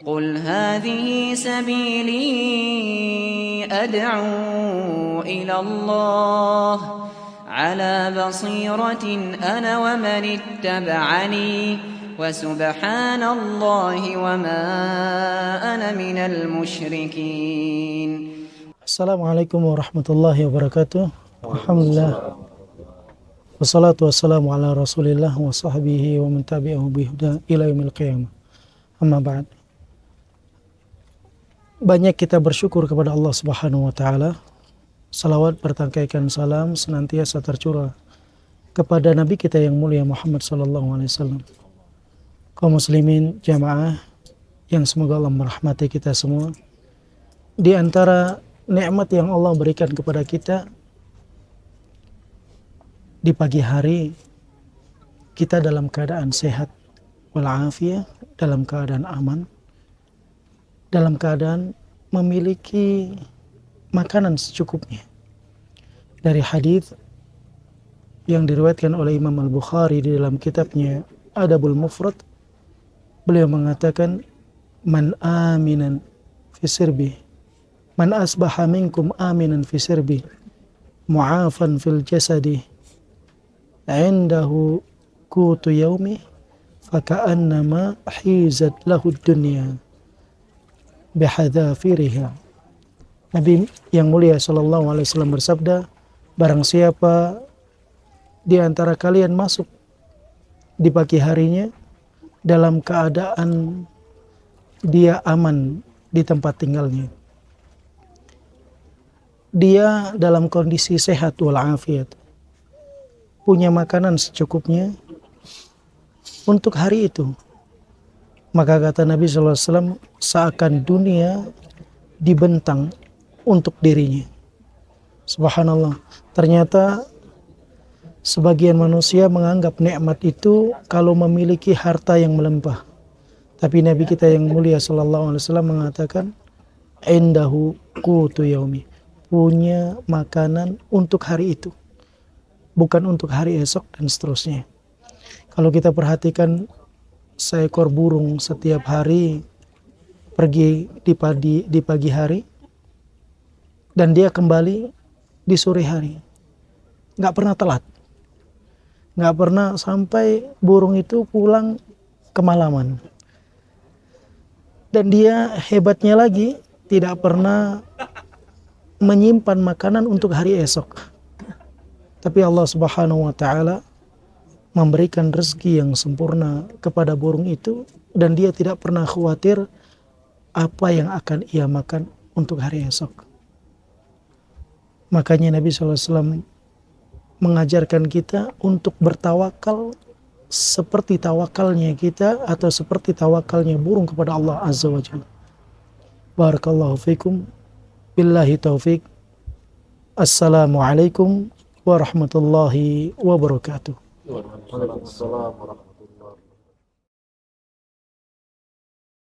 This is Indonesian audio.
قل هذه سبيلي أدعو إلى الله على بصيرة أنا ومن اتبعني وسبحان الله وما أنا من المشركين. Assalamualaikum warahmatullahi wabarakatuh. Alhamdulillah. Wassalatu wassalamu ala rasulillah wa sahbihi wa man tabi'ahu bihuda ila yaumil qiyamah. Amma ba'd. Banyak kita bersyukur kepada Allah Subhanahu wa taala. Salawat bertangkaikan salam senantiasa tercurah kepada nabi kita yang mulia Muhammad sallallahu alaihi wasallam. Kaum muslimin jamaah yang semoga Allah merahmati kita semua. Di antara nikmat yang Allah berikan kepada kita di pagi hari, kita dalam keadaan sehat walafiat, dalam keadaan aman, dalam keadaan memiliki makanan secukupnya. Dari hadis yang diriwayatkan oleh Imam Al-Bukhari di dalam kitabnya Adabul Mufrad, beliau mengatakan, man aminan fi sirbi, man asbaha minkum aminan fi sirbi, mu'afan fil jasadi, indahu kutu yaumi, faka'annama hizat lahu dunya bihadzafiriha. Nabi yang mulia sallallahu alaihi wasallam bersabda, barang siapa di antara kalian masuk di pagi harinya dalam keadaan dia aman di tempat tinggalnya, dia dalam kondisi sehat walafiat, punya makanan secukupnya untuk hari itu, maka kata Nabi SAW, seakan dunia dibentang untuk dirinya. Subhanallah. Ternyata sebagian manusia menganggap nikmat itu kalau memiliki harta yang melimpah. Tapi Nabi kita yang mulia SAW mengatakan, indahu qutu yaumi, punya makanan untuk hari itu, bukan untuk hari esok dan seterusnya. Kalau kita perhatikan, seekor burung setiap hari pergi di pagi hari dan dia kembali di sore hari, nggak pernah telat, nggak pernah sampai burung itu pulang kemalaman. Dan dia hebatnya lagi tidak pernah menyimpan makanan untuk hari esok. Tapi Allah Subhanahu wa taala memberikan rezeki yang sempurna kepada burung itu, dan dia tidak pernah khawatir apa yang akan ia makan untuk hari esok. Makanya Nabi SAW mengajarkan kita untuk bertawakal seperti tawakalnya kita atau seperti tawakalnya burung kepada Allah Azza wa Jalla. Barakallahu fikum. Billahi taufik. Assalamualaikum warahmatullahi wabarakatuh. Waalaikumsalam warahmatullahi wabarakatuh.